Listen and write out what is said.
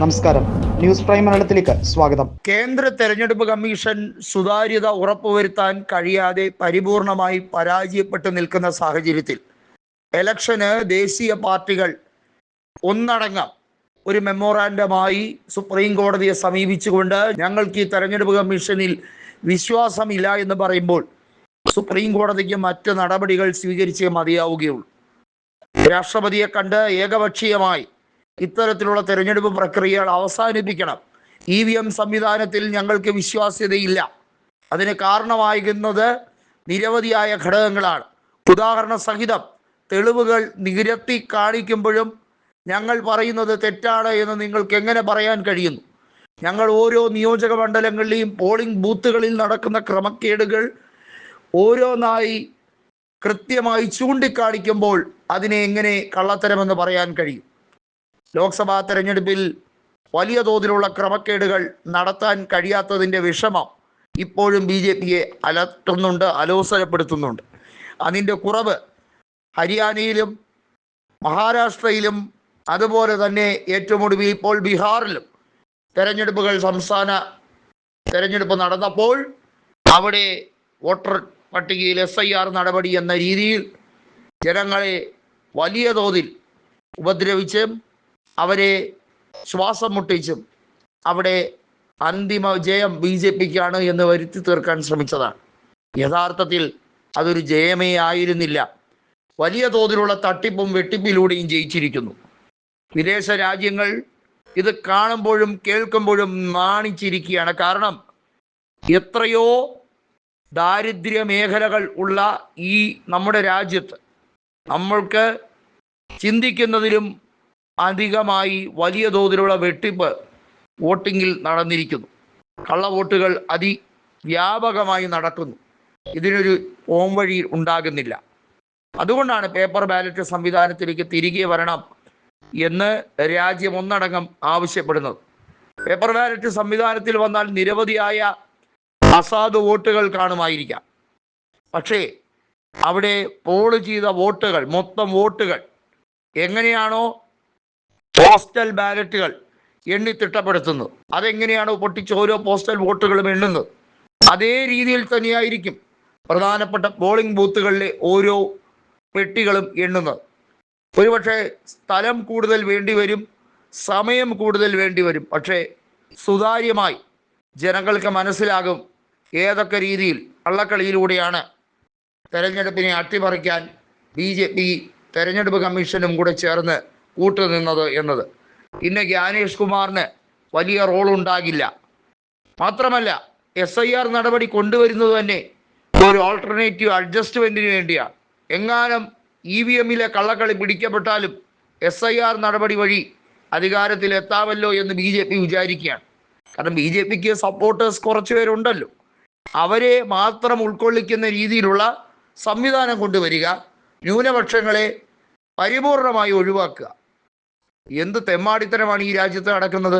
നമസ്കാരം, news prime മലയാളത്തിലേക്ക് സ്വാഗതം. കേന്ദ്ര തെരഞ്ഞെടുപ്പ് കമ്മീഷൻ സുതാര്യത ഉറപ്പുവരുത്താൻ കഴിയാതെ പരിപൂർണമായി പരാജയപ്പെട്ടു നിൽക്കുന്ന സാഹചര്യത്തിൽ ഇലക്ഷന് ദേശീയ പാർട്ടികൾ ഒന്നടങ്കം ഒരു മെമ്മോറാണ്ടമായി സുപ്രീം കോടതിയെ സമീപിച്ചുകൊണ്ട് ഞങ്ങൾക്ക് ഈ തെരഞ്ഞെടുപ്പ് കമ്മീഷനിൽ വിശ്വാസമില്ല എന്ന് പറയുമ്പോൾ സുപ്രീം കോടതിക്ക് മറ്റ് നടപടികൾ സ്വീകരിച്ചേ മതിയാവുകയുള്ളൂ. രാഷ്ട്രപതിയെ കണ്ട് ഏകപക്ഷീയമായി ഇത്തരത്തിലുള്ള തെരഞ്ഞെടുപ്പ് പ്രക്രിയകൾ അവസാനിപ്പിക്കണം. EVM സംവിധാനത്തിൽ ഞങ്ങൾക്ക് വിശ്വാസ്യതയില്ല. അതിന് കാരണമാകുന്നത് നിരവധിയായ ഘടകങ്ങളാണ്. ഉദാഹരണ സഹിതം തെളിവുകൾ നിരത്തി കാണിക്കുമ്പോഴും ഞങ്ങൾ പറയുന്നത് തെറ്റാണ് എന്ന് നിങ്ങൾക്ക് എങ്ങനെ പറയാൻ കഴിയുന്നു? ഞങ്ങൾ ഓരോ നിയോജക മണ്ഡലങ്ങളിലെയും പോളിംഗ് ബൂത്തുകളിൽ നടക്കുന്ന ക്രമക്കേടുകൾ ഓരോന്നായി കൃത്യമായി ചൂണ്ടിക്കാണിക്കുമ്പോൾ അതിനെ എങ്ങനെ കള്ളത്തരമെന്ന് പറയാൻ കഴിയും? ലോക്സഭാ തെരഞ്ഞെടുപ്പിൽ വലിയ തോതിലുള്ള ക്രമക്കേടുകൾ നടത്താൻ കഴിയാത്തതിൻ്റെ വിഷമം ഇപ്പോഴും BJPയെ അലട്ടുന്നുണ്ട്, അലോസരപ്പെടുത്തുന്നുണ്ട്. അതിൻ്റെ കുറവ് ഹരിയാനയിലും മഹാരാഷ്ട്രയിലും അതുപോലെ തന്നെ ഏറ്റവും ഒടുവിൽ ഇപ്പോൾ ബീഹാറിലും സംസ്ഥാന തെരഞ്ഞെടുപ്പ് നടന്നപ്പോൾ അവിടെ വോട്ടർ പട്ടികയിൽ SIR നടപടി എന്ന രീതിയിൽ ജനങ്ങളെ വലിയ തോതിൽ ഉപദ്രവിച്ചും അവരെ ശ്വാസം മുട്ടിച്ചും അവിടെ അന്തിമ ജയം BJPക്കാണ് എന്ന് വരുത്തി തീർക്കാൻ ശ്രമിച്ചതാണ്. യഥാർത്ഥത്തിൽ അതൊരു ജയമേ ആയിരുന്നില്ല. വലിയ തോതിലുള്ള തട്ടിപ്പും വെട്ടിപ്പിലൂടെയും ജയിച്ചിരിക്കുന്നു. വിദേശ രാജ്യങ്ങൾ ഇത് കാണുമ്പോഴും കേൾക്കുമ്പോഴും നാണിച്ചിരിക്കുകയാണ്. കാരണം എത്രയോ ദാരിദ്ര്യ മേഖലകൾ ഉള്ള ഈ നമ്മുടെ രാജ്യത്ത് നമ്മൾക്ക് ചിന്തിക്കുന്നതിലും അധികമായി വലിയ തോതിലുള്ള വെട്ടിപ്പ് വോട്ടിങ്ങിൽ നടന്നിരിക്കുന്നു. കള്ളവോട്ടുകൾ അതിവ്യാപകമായി നടക്കുന്നു. ഇതിനൊരു പോംവഴി ഉണ്ടാകുന്നില്ല. അതുകൊണ്ടാണ് പേപ്പർ ബാലറ്റ് സംവിധാനത്തിലേക്ക് തിരികെ വരണം എന്ന് രാജ്യം ഒന്നടങ്കം ആവശ്യപ്പെടുന്നത്. പേപ്പർ ബാലറ്റ് സംവിധാനത്തിൽ വന്നാൽ നിരവധിയായ അസാധു വോട്ടുകൾ കാണുമായിരിക്കാം. പക്ഷേ അവിടെ പോള് ചെയ്ത വോട്ടുകൾ, മൊത്തം വോട്ടുകൾ എങ്ങനെയാണോ പോസ്റ്റൽ ബാലറ്റുകൾ എണ്ണി തിട്ടപ്പെടുത്തുന്നത്, അതെങ്ങനെയാണോ പൊട്ടിച്ച് ഓരോ പോസ്റ്റൽ വോട്ടുകളും എണ്ണുന്നത്, അതേ രീതിയിൽ തന്നെയായിരിക്കും പ്രധാനപ്പെട്ട പോളിംഗ് ബൂത്തുകളിലെ ഓരോ പെട്ടികളും എണ്ണുന്നത്. ഒരുപക്ഷെ സ്ഥലം കൂടുതൽ വേണ്ടിവരും, സമയം കൂടുതൽ വേണ്ടിവരും. പക്ഷേ സുതാര്യമായി ജനങ്ങൾക്ക് മനസ്സിലാകും ഏതൊക്കെ രീതിയിൽ കള്ളക്കളിയിലൂടെയാണ് തെരഞ്ഞെടുപ്പിനെ അട്ടിമറിക്കാൻ BJP തെരഞ്ഞെടുപ്പ് കമ്മീഷനും കൂടെ ചേർന്ന് കൂട്ടുനിന്നത് എന്നത്. പിന്നെ ജ്ഞാനേഷ് കുമാറിന് വലിയ റോൾ ഉണ്ടാകില്ല. മാത്രമല്ല SIR നടപടി കൊണ്ടുവരുന്നത് തന്നെ ഒരു ഓൾട്ടർനേറ്റീവ് അഡ്ജസ്റ്റ്മെൻറ്റിന് വേണ്ടിയാണ്. എങ്ങാനും EVMലെ കള്ളക്കളി പിടിക്കപ്പെട്ടാലും SIR നടപടി വഴി അധികാരത്തിൽ എത്താമല്ലോ എന്ന് BJP വിചാരിക്കുകയാണ്. കാരണം BJPക്ക് സപ്പോർട്ടേഴ്സ് കുറച്ച് പേരുണ്ടല്ലോ. അവരെ മാത്രം ഉൾക്കൊള്ളിക്കുന്ന രീതിയിലുള്ള സംവിധാനം കൊണ്ടുവരിക, ന്യൂനപക്ഷങ്ങളെ പരിപൂർണമായി ഒഴിവാക്കുക. എന്ത് തെമ്മാടിത്തരമാണ് ഈ രാജ്യത്ത് നടക്കുന്നത്?